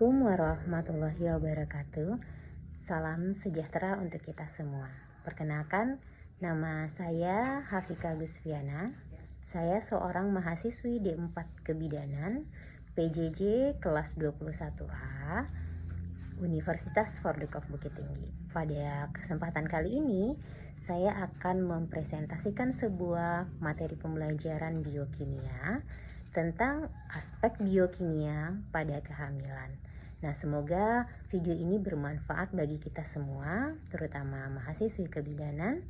Assalamualaikum warahmatullahi wabarakatuh. Salam sejahtera untuk kita semua. Perkenalkan, nama saya Hafika Gusviana. Saya seorang mahasiswi D4 Kebidanan PJJ kelas 21A Universitas Fordekov Bukit Tinggi. Pada kesempatan kali ini, saya akan mempresentasikan sebuah materi pembelajaran biokimia tentang aspek biokimia pada kehamilan. Nah, semoga video ini bermanfaat bagi kita semua, terutama mahasiswi kebidanan.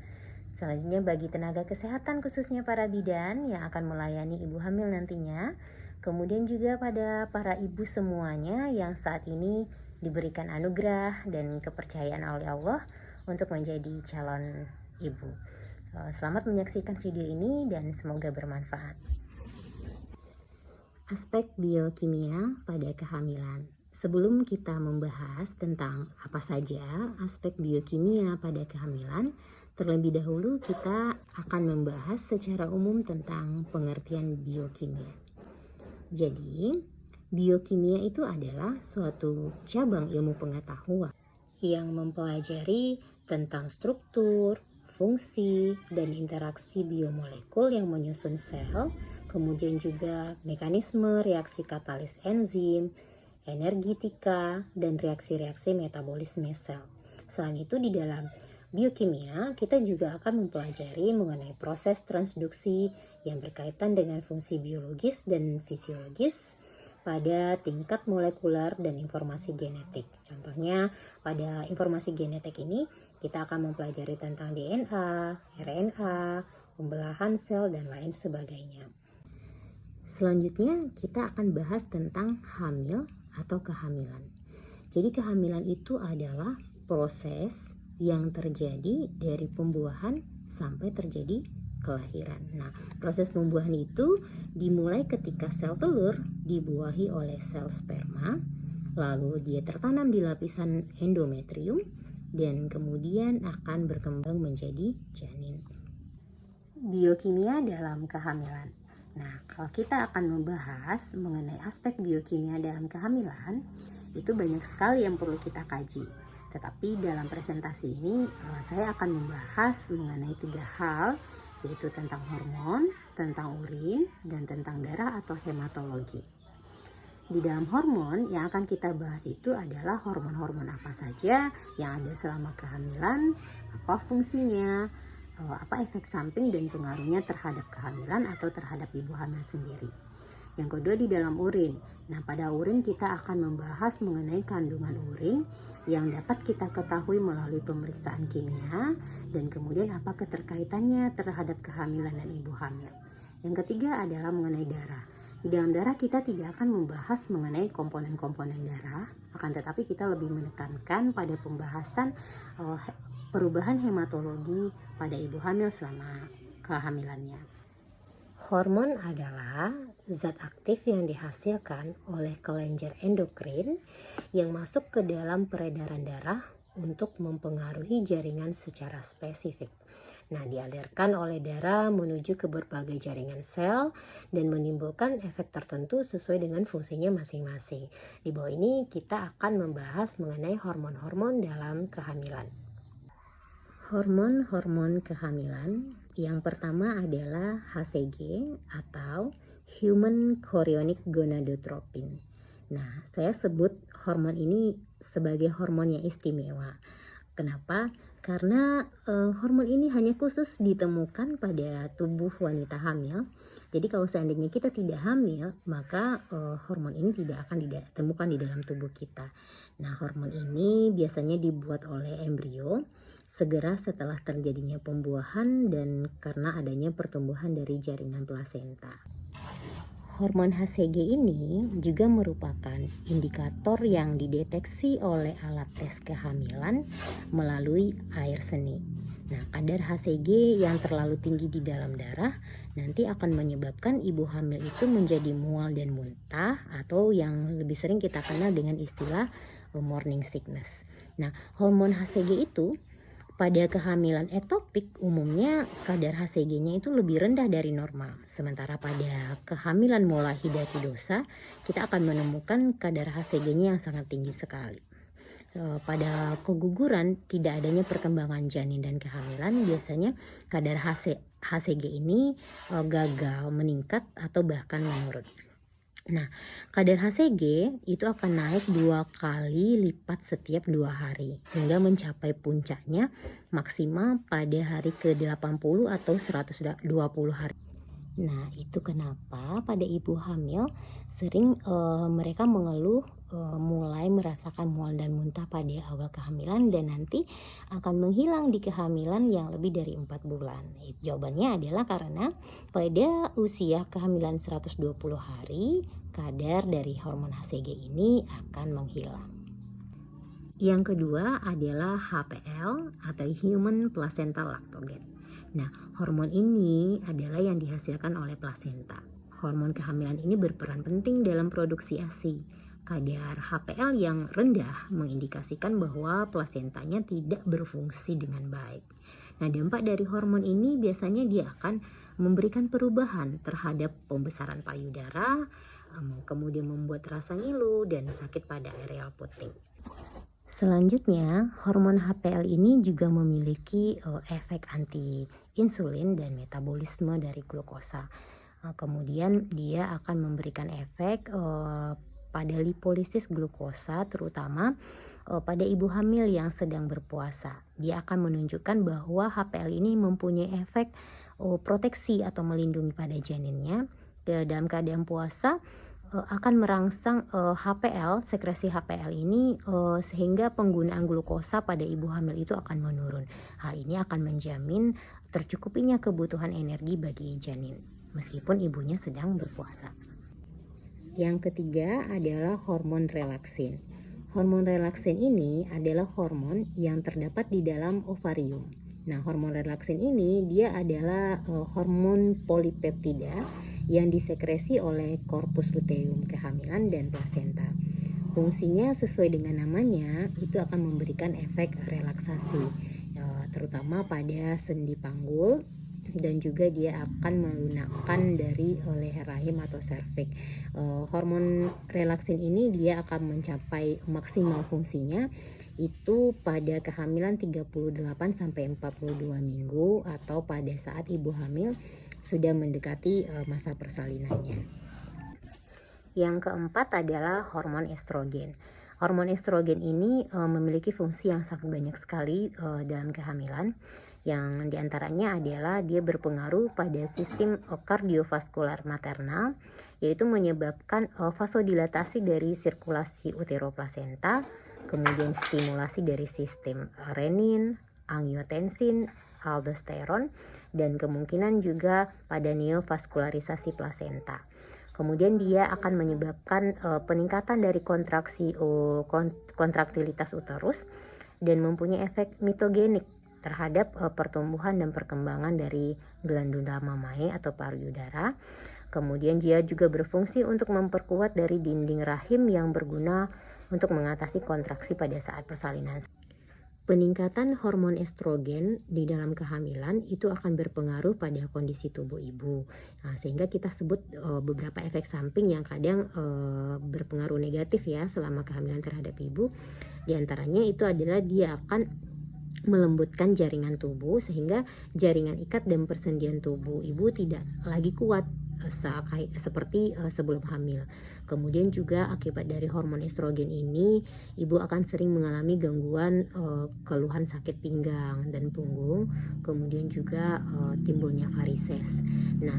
Selanjutnya bagi tenaga kesehatan khususnya para bidan yang akan melayani ibu hamil nantinya. Kemudian juga pada para ibu semuanya yang saat ini diberikan anugerah dan kepercayaan oleh Allah untuk menjadi calon ibu. Selamat menyaksikan video ini dan semoga bermanfaat. Aspek biokimia pada kehamilan. Sebelum kita membahas tentang apa saja aspek biokimia pada kehamilan, terlebih dahulu kita akan membahas secara umum tentang pengertian biokimia. Jadi, biokimia itu adalah suatu cabang ilmu pengetahuan yang mempelajari tentang struktur, fungsi, dan interaksi biomolekul yang menyusun sel, kemudian juga mekanisme reaksi katalis enzim, energetika, dan reaksi-reaksi metabolisme sel. Selain itu di dalam biokimia kita juga akan mempelajari mengenai proses transduksi yang berkaitan dengan fungsi biologis dan fisiologis pada tingkat molekuler dan informasi genetik. Contohnya pada informasi genetik ini kita akan mempelajari tentang DNA, RNA, pembelahan sel, dan lain sebagainya. Selanjutnya kita akan bahas tentang hamil atau kehamilan. Jadi kehamilan itu adalah proses yang terjadi dari pembuahan sampai terjadi kelahiran. Nah, proses pembuahan itu dimulai ketika sel telur dibuahi oleh sel sperma, lalu dia tertanam di lapisan endometrium dan kemudian akan berkembang menjadi janin. Biokimia dalam kehamilan. Nah, kalau kita akan membahas mengenai aspek biokimia dalam kehamilan, itu banyak sekali yang perlu kita kaji. Tetapi dalam presentasi ini saya akan membahas mengenai 3 hal, yaitu tentang hormon, tentang urin, dan tentang darah atau hematologi. Di dalam hormon yang akan kita bahas itu adalah hormon-hormon apa saja yang ada selama kehamilan, apa fungsinya, apa efek samping dan pengaruhnya terhadap kehamilan atau terhadap ibu hamil sendiri. Yang kedua di dalam urin. Nah, pada urin kita akan membahas mengenai kandungan urin yang dapat kita ketahui melalui pemeriksaan kimia dan kemudian apa keterkaitannya terhadap kehamilan dan ibu hamil. Yang ketiga adalah mengenai darah. Di dalam darah kita tidak akan membahas mengenai komponen-komponen darah, akan tetapi kita lebih menekankan pada pembahasan perubahan hematologi pada ibu hamil selama kehamilannya. Hormon adalah zat aktif yang dihasilkan oleh kelenjar endokrin yang masuk ke dalam peredaran darah untuk mempengaruhi jaringan secara spesifik. Nah, dialirkan oleh darah menuju ke berbagai jaringan sel dan menimbulkan efek tertentu sesuai dengan fungsinya masing-masing. Di bawah ini kita akan membahas mengenai hormon-hormon dalam kehamilan. Hormon-hormon kehamilan yang pertama adalah HCG atau Human Chorionic Gonadotropin. Nah, saya sebut hormon ini sebagai hormon yang istimewa. Kenapa? Karena hormon ini hanya khusus ditemukan pada tubuh wanita hamil. Jadi kalau seandainya kita tidak hamil, maka hormon ini tidak akan ditemukan di dalam tubuh kita. Nah, hormon ini biasanya dibuat oleh embrio segera setelah terjadinya pembuahan dan karena adanya pertumbuhan dari jaringan plasenta. Hormon HCG ini juga merupakan indikator yang dideteksi oleh alat tes kehamilan melalui air seni. Nah, kadar HCG yang terlalu tinggi di dalam darah nanti akan menyebabkan ibu hamil itu menjadi mual dan muntah atau yang lebih sering kita kenal dengan istilah morning sickness. Nah, hormon HCG itu Pada kehamilan ektopik umumnya kadar HCG-nya itu lebih rendah dari normal. Sementara pada kehamilan mola hidatidiosa kita akan menemukan kadar HCG-nya yang sangat tinggi sekali. Pada keguguran tidak adanya perkembangan janin dan kehamilan, biasanya kadar HCG ini gagal meningkat atau bahkan menurun. Nah, kadar HCG itu akan naik 2 kali lipat setiap 2 hari hingga mencapai puncaknya maksimal pada hari ke-80 atau 120 hari. Nah, itu kenapa pada ibu hamil sering mereka mengeluh mulai merasakan mual dan muntah pada awal kehamilan dan nanti akan menghilang di kehamilan yang lebih dari 4 bulan. Jawabannya adalah karena pada usia kehamilan 120 hari kadar dari hormon HCG ini akan menghilang. Yang kedua adalah HPL atau Human Placental Lactogen. Nah, hormon ini adalah yang dihasilkan oleh plasenta. Hormon kehamilan ini berperan penting dalam produksi ASI. Kadar HPL yang rendah mengindikasikan bahwa plasentanya tidak berfungsi dengan baik. Nah, dampak dari hormon ini biasanya dia akan memberikan perubahan terhadap pembesaran payudara, kemudian membuat rasa ngilu dan sakit pada areal puting. Selanjutnya, hormon HPL ini juga memiliki efek anti-insulin dan metabolisme dari glukosa. Kemudian dia akan memberikan efek pada lipolisis glukosa, terutama pada ibu hamil yang sedang berpuasa. Dia akan menunjukkan bahwa HPL ini mempunyai efek proteksi atau melindungi pada janinnya. Dalam keadaan puasa akan merangsang HPL, sekresi HPL ini sehingga penggunaan glukosa pada ibu hamil itu akan menurun. Hal ini akan menjamin tercukupinya kebutuhan energi bagi janin meskipun ibunya sedang berpuasa. Yang ketiga adalah hormon relaksin. Hormon relaksin ini adalah hormon yang terdapat di dalam ovarium. Nah, hormon relaksin ini dia adalah hormon polipeptida yang disekresi oleh korpus luteum kehamilan dan plasenta. Fungsinya sesuai dengan namanya itu akan memberikan efek relaksasi, terutama pada sendi panggul, dan juga dia akan melunakkan dari leher rahim atau serviks. Hormon relaksin ini dia akan mencapai maksimal fungsinya itu pada kehamilan 38 sampai 42 minggu atau pada saat ibu hamil sudah mendekati masa persalinannya. Yang keempat adalah hormon estrogen. Hormon estrogen ini memiliki fungsi yang sangat banyak sekali dalam kehamilan. Yang diantaranya adalah dia berpengaruh pada sistem kardiovaskular maternal, yaitu menyebabkan vasodilatasi dari sirkulasi uteroplasenta, kemudian stimulasi dari sistem renin, angiotensin, aldosteron, dan kemungkinan juga pada neovaskularisasi plasenta. Kemudian dia akan menyebabkan peningkatan dari kontraktilitas uterus dan mempunyai efek mitogenik terhadap pertumbuhan dan perkembangan dari glandula mamae atau payudara. Kemudian dia juga berfungsi untuk memperkuat dari dinding rahim yang berguna untuk mengatasi kontraksi pada saat persalinan. Peningkatan hormon estrogen di dalam kehamilan itu akan berpengaruh pada kondisi tubuh ibu. Nah, sehingga kita sebut beberapa efek samping yang kadang berpengaruh negatif ya selama kehamilan terhadap ibu. Di antaranya itu adalah dia akan melembutkan jaringan tubuh sehingga jaringan ikat dan persendian tubuh ibu tidak lagi kuat seperti sebelum hamil. Kemudian juga akibat dari hormon estrogen ini ibu akan sering mengalami gangguan keluhan sakit pinggang dan punggung, kemudian juga timbulnya varises. Nah,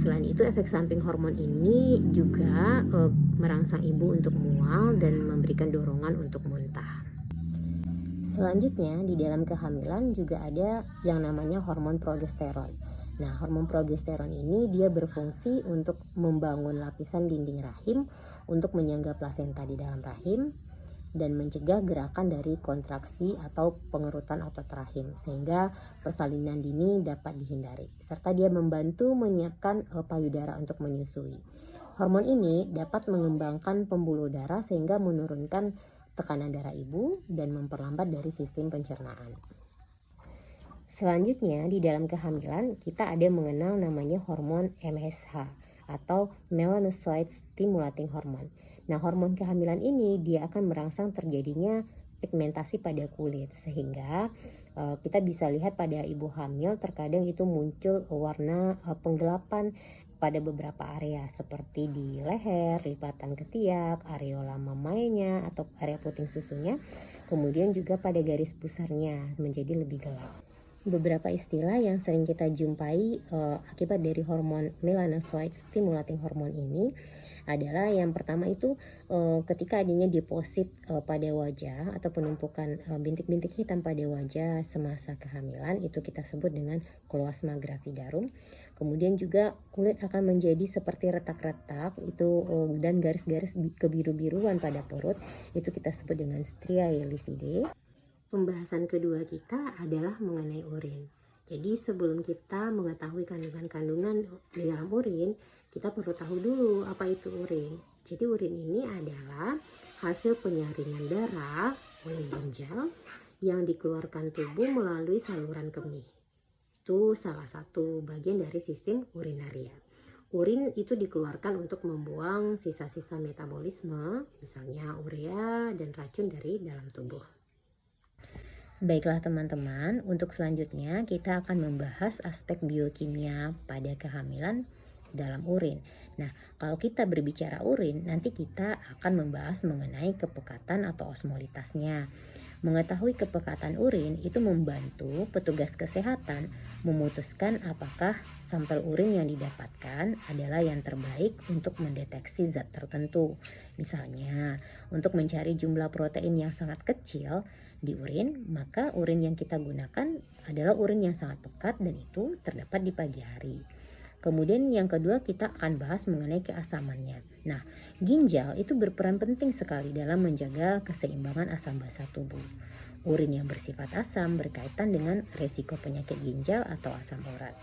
selain itu efek samping hormon ini juga merangsang ibu untuk mual dan memberikan dorongan untuk muntah. Selanjutnya di dalam kehamilan juga ada yang namanya hormon progesteron. Nah, hormon progesteron ini dia berfungsi untuk membangun lapisan dinding rahim untuk menyangga plasenta di dalam rahim dan mencegah gerakan dari kontraksi atau pengerutan otot rahim sehingga persalinan dini dapat dihindari. Serta dia membantu menyiapkan payudara untuk menyusui. Hormon ini dapat mengembangkan pembuluh darah sehingga menurunkan tekanan darah ibu dan memperlambat dari sistem pencernaan. Selanjutnya di dalam kehamilan kita ada mengenal namanya hormon MSH atau melanocyte stimulating hormone. Nah, hormon kehamilan ini dia akan merangsang terjadinya pigmentasi pada kulit, sehingga kita bisa lihat pada ibu hamil terkadang itu muncul warna penggelapan pada beberapa area seperti di leher, lipatan ketiak, areola mamainya atau area puting susunya, kemudian juga pada garis pusarnya menjadi lebih gelap. Beberapa istilah yang sering kita jumpai akibat dari hormon melanocyte stimulating hormone ini adalah yang pertama itu ketika adanya deposit pada wajah atau penumpukan bintik-bintik hitam pada wajah semasa kehamilan, itu kita sebut dengan kloasma gravidarum. Kemudian juga kulit akan menjadi seperti retak-retak itu dan garis-garis kebiru-biruan pada perut, itu kita sebut dengan striae lividae. Pembahasan kedua kita adalah mengenai urin. Jadi sebelum kita mengetahui kandungan-kandungan di dalam urin, kita perlu tahu dulu apa itu urin. Jadi urin ini adalah hasil penyaringan darah oleh ginjal yang dikeluarkan tubuh melalui saluran kemih. Itu salah satu bagian dari sistem urinaria. Urin itu dikeluarkan untuk membuang sisa-sisa metabolisme, misalnya urea dan racun dari dalam tubuh. Baiklah teman-teman, untuk selanjutnya kita akan membahas aspek biokimia pada kehamilan dalam urin. Nah, kalau kita berbicara urin, nanti kita akan membahas mengenai kepekatan atau osmolitasnya. Mengetahui kepekatan urin itu membantu petugas kesehatan memutuskan apakah sampel urin yang didapatkan adalah yang terbaik untuk mendeteksi zat tertentu. Misalnya, untuk mencari jumlah protein yang sangat kecil di urin, maka urin yang kita gunakan adalah urin yang sangat pekat dan itu terdapat di pagi hari. Kemudian yang kedua kita akan bahas mengenai keasamannya. Nah, ginjal itu berperan penting sekali dalam menjaga keseimbangan asam basa tubuh. Urin yang bersifat asam berkaitan dengan resiko penyakit ginjal atau asam urat.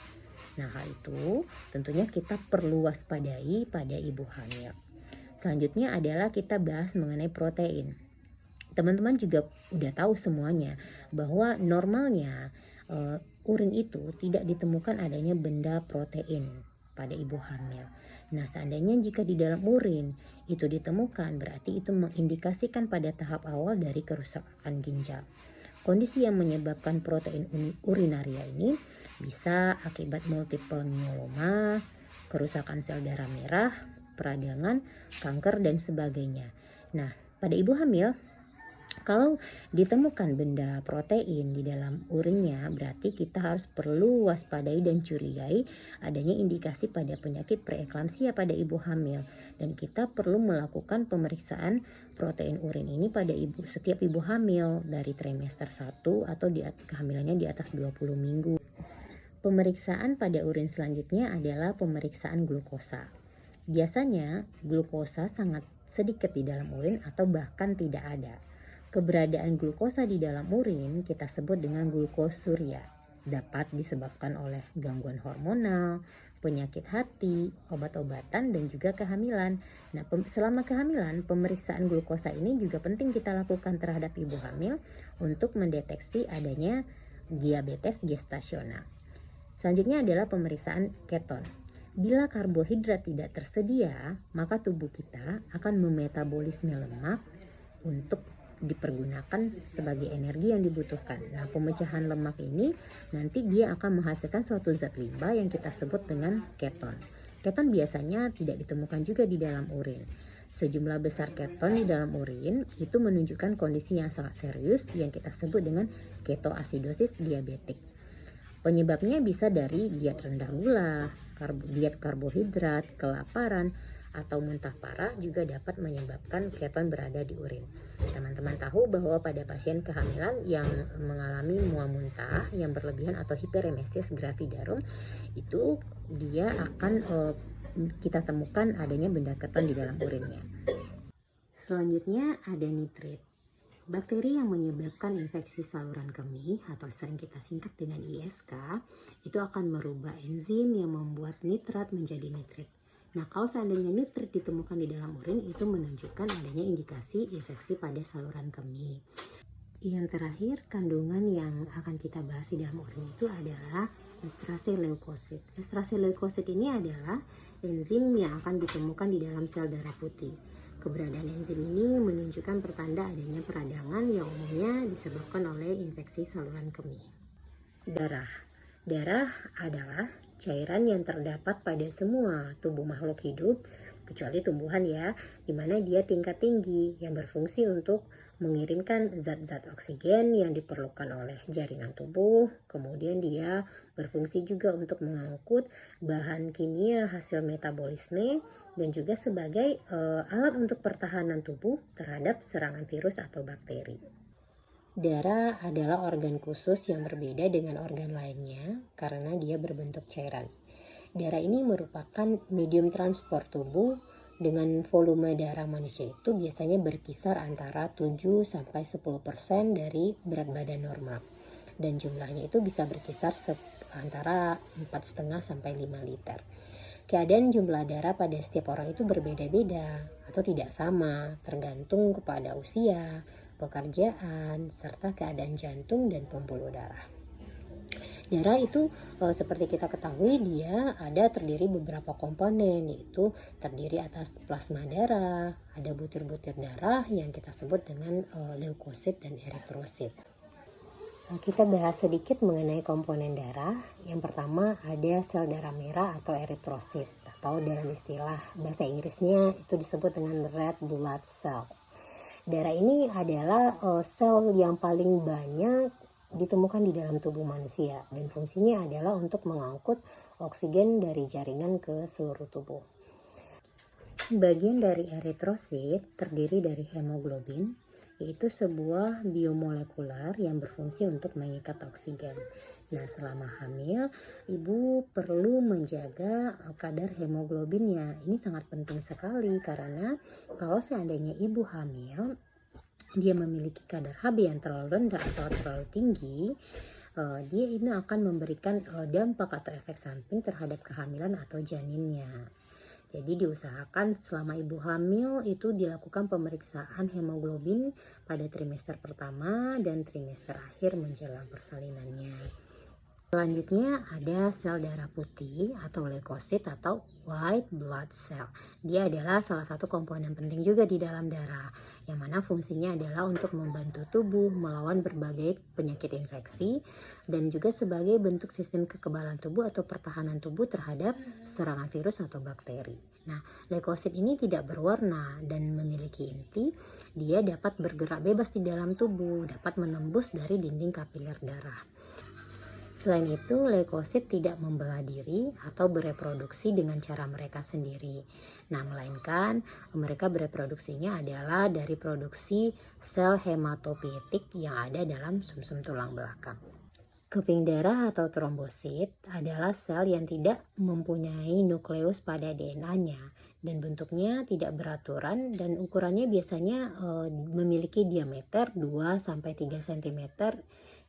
Nah, hal itu tentunya kita perlu waspadai pada ibu hamil. Selanjutnya adalah kita bahas mengenai protein. Teman-teman juga udah tahu semuanya bahwa normalnya urin itu tidak ditemukan adanya benda protein pada ibu hamil. Nah, seandainya jika di dalam urin itu ditemukan, berarti itu mengindikasikan pada tahap awal dari kerusakan ginjal. Kondisi yang menyebabkan protein urinaria ini bisa akibat multiple myeloma, kerusakan sel darah merah, peradangan, kanker, dan sebagainya. Nah, pada ibu hamil, kalau ditemukan benda protein di dalam urinnya, berarti kita harus perlu waspadai dan curigai adanya indikasi pada penyakit preeklamsia pada ibu hamil. Dan kita perlu melakukan pemeriksaan protein urin ini pada setiap ibu hamil dari trimester 1 atau kehamilannya di atas 20 minggu. Pemeriksaan pada urin selanjutnya adalah pemeriksaan glukosa. Biasanya glukosa sangat sedikit di dalam urin atau bahkan tidak ada. Keberadaan glukosa di dalam urin kita sebut dengan glukosuria. Dapat disebabkan oleh gangguan hormonal, penyakit hati, obat-obatan, dan juga kehamilan. Nah, selama kehamilan, pemeriksaan glukosa ini juga penting kita lakukan terhadap ibu hamil untuk mendeteksi adanya diabetes gestasional. Selanjutnya adalah pemeriksaan keton. Bila karbohidrat tidak tersedia, maka tubuh kita akan memetabolisme lemak untuk dipergunakan sebagai energi yang dibutuhkan. Nah, pemecahan lemak ini nanti dia akan menghasilkan suatu zat limba yang kita sebut dengan keton. Keton biasanya tidak ditemukan juga di dalam urin. Sejumlah besar keton di dalam urin itu menunjukkan kondisi yang sangat serius yang kita sebut dengan ketoasidosis diabetik. Penyebabnya bisa dari diet rendah gula, diet karbohidrat, kelaparan, atau muntah parah juga dapat menyebabkan keton berada di urin. Teman-teman tahu bahwa pada pasien kehamilan yang mengalami mual muntah yang berlebihan atau hiperemesis gravidarum, itu dia akan kita temukan adanya benda keton di dalam urinnya. Selanjutnya ada nitrit. Bakteri yang menyebabkan infeksi saluran kemih atau sering kita singkat dengan ISK itu akan merubah enzim yang membuat nitrat menjadi nitrit. Nah, kalau seandainya nitrit ditemukan di dalam urin, itu menunjukkan adanya indikasi infeksi pada saluran kemih. Yang terakhir, kandungan yang akan kita bahas di dalam urin itu adalah estrase leukosit. Estrase leukosit ini adalah enzim yang akan ditemukan di dalam sel darah putih. Keberadaan enzim ini menunjukkan pertanda adanya peradangan yang umumnya disebabkan oleh infeksi saluran kemih. Darah. Darah adalah cairan yang terdapat pada semua tubuh makhluk hidup, kecuali tumbuhan ya, di mana dia tingkat tinggi yang berfungsi untuk mengirimkan zat-zat oksigen yang diperlukan oleh jaringan tubuh. Kemudian dia berfungsi juga untuk mengangkut bahan kimia hasil metabolisme dan juga sebagai alat untuk pertahanan tubuh terhadap serangan virus atau bakteri. Darah adalah organ khusus yang berbeda dengan organ lainnya karena dia berbentuk cairan. Darah ini merupakan medium transport tubuh dengan volume darah manusia itu biasanya berkisar antara 7-10% dari berat badan normal. Dan jumlahnya itu bisa berkisar antara 4,5-5 liter. Keadaan jumlah darah pada setiap orang itu berbeda-beda atau tidak sama, tergantung kepada usia, pekerjaan, serta keadaan jantung dan pembuluh darah. Darah itu seperti kita ketahui dia terdiri beberapa komponen, yaitu terdiri atas plasma darah, ada butir-butir darah yang kita sebut dengan leukosit dan eritrosit. Kita bahas sedikit mengenai komponen darah. Yang pertama ada sel darah merah atau eritrosit, atau dalam istilah bahasa Inggrisnya itu disebut dengan red blood cell. Darah ini adalah sel yang paling banyak ditemukan di dalam tubuh manusia dan fungsinya adalah untuk mengangkut oksigen dari jaringan ke seluruh tubuh. Bagian dari eritrosit terdiri dari hemoglobin, yaitu sebuah biomolekular yang berfungsi untuk mengikat oksigen. Nah, selama hamil, ibu perlu menjaga kadar hemoglobinnya. Ini sangat penting sekali karena kalau seandainya ibu hamil, dia memiliki kadar Hb yang terlalu rendah atau terlalu tinggi, dia ini akan memberikan dampak atau efek samping terhadap kehamilan atau janinnya. Jadi diusahakan selama ibu hamil itu dilakukan pemeriksaan hemoglobin pada trimester pertama dan trimester akhir menjelang persalinannya. Selanjutnya ada sel darah putih atau leukosit atau white blood cell. Dia adalah salah satu komponen penting juga di dalam darah, yang mana fungsinya adalah untuk membantu tubuh melawan berbagai penyakit infeksi dan juga sebagai bentuk sistem kekebalan tubuh atau pertahanan tubuh terhadap serangan virus atau bakteri. Nah, leukosit ini tidak berwarna dan memiliki inti. Dia dapat bergerak bebas di dalam tubuh, dapat menembus dari dinding kapiler darah. Selain itu, leukosit tidak membelah diri atau bereproduksi dengan cara mereka sendiri. Nah, melainkan mereka bereproduksinya adalah dari produksi sel hematopoietik yang ada dalam sumsum tulang belakang. Keping darah atau trombosit adalah sel yang tidak mempunyai nukleus pada DNA-nya dan bentuknya tidak beraturan dan ukurannya biasanya memiliki diameter 2-3 cm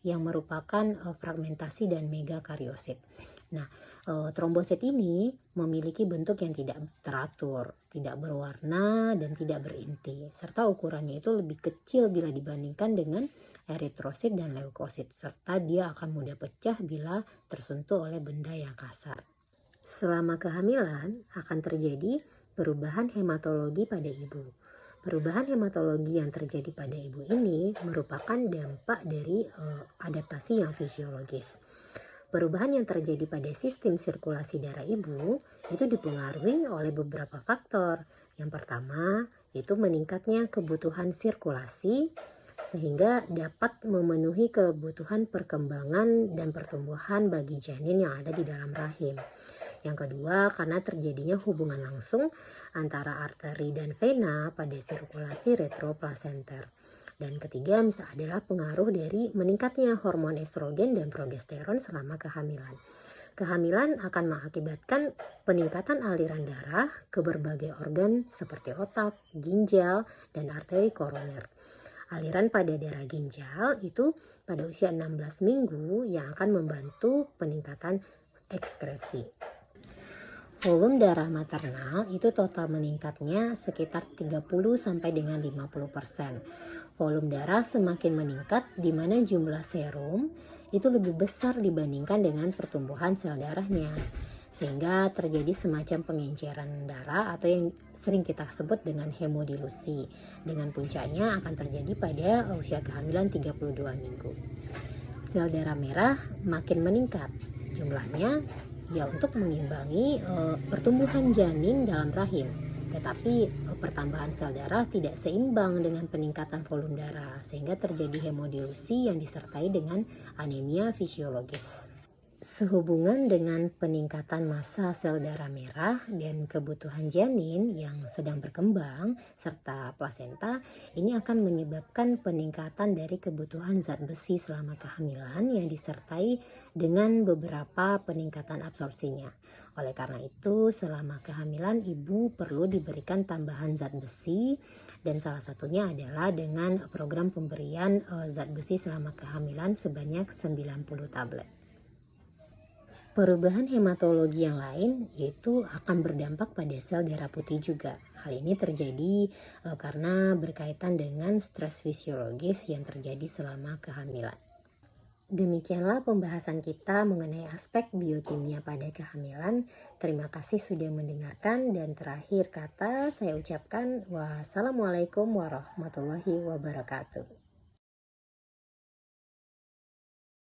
yang merupakan fragmentasi dan megakariosit. Nah, trombosit ini memiliki bentuk yang tidak teratur, tidak berwarna dan tidak berinti, serta ukurannya itu lebih kecil bila dibandingkan dengan eritrosit dan leukosit, serta dia akan mudah pecah bila tersentuh oleh benda yang kasar. Selama kehamilan akan terjadi perubahan hematologi pada ibu. Perubahan hematologi yang terjadi pada ibu ini merupakan dampak dari adaptasi yang fisiologis. Perubahan yang terjadi pada sistem sirkulasi darah ibu itu dipengaruhi oleh beberapa faktor. Yang pertama, itu meningkatnya kebutuhan sirkulasi sehingga dapat memenuhi kebutuhan perkembangan dan pertumbuhan bagi janin yang ada di dalam rahim. Yang kedua, karena terjadinya hubungan langsung antara arteri dan vena pada sirkulasi retroplasenter. Dan ketiga, adalah pengaruh dari meningkatnya hormon estrogen dan progesteron selama kehamilan. Kehamilan akan mengakibatkan peningkatan aliran darah ke berbagai organ seperti otak, ginjal, dan arteri koroner. Aliran pada darah ginjal itu pada usia 16 minggu yang akan membantu peningkatan ekskresi. Volume darah maternal itu total meningkatnya sekitar 30 sampai dengan 50%. Volume darah semakin meningkat di mana jumlah serum itu lebih besar dibandingkan dengan pertumbuhan sel darahnya. Sehingga terjadi semacam pengenceran darah atau yang sering kita sebut dengan hemodilusi. Dengan puncaknya akan terjadi pada usia kehamilan 32 minggu. Sel darah merah makin meningkat jumlahnya ya untuk mengimbangi pertumbuhan janin dalam rahim. Tetapi pertambahan sel darah tidak seimbang dengan peningkatan volume darah sehingga terjadi hemodilusi yang disertai dengan anemia fisiologis. Sehubungan dengan peningkatan massa sel darah merah dan kebutuhan janin yang sedang berkembang serta plasenta, ini akan menyebabkan peningkatan dari kebutuhan zat besi selama kehamilan yang disertai dengan beberapa peningkatan absorpsinya. Oleh karena itu, selama kehamilan ibu perlu diberikan tambahan zat besi dan salah satunya adalah dengan program pemberian zat besi selama kehamilan sebanyak 90 tablet. Perubahan hematologi yang lain yaitu akan berdampak pada sel darah putih juga. Hal ini terjadi karena berkaitan dengan stres fisiologis yang terjadi selama kehamilan. Demikianlah pembahasan kita mengenai aspek biokimia pada kehamilan. Terima kasih sudah mendengarkan dan terakhir kata saya ucapkan wassalamualaikum warahmatullahi wabarakatuh.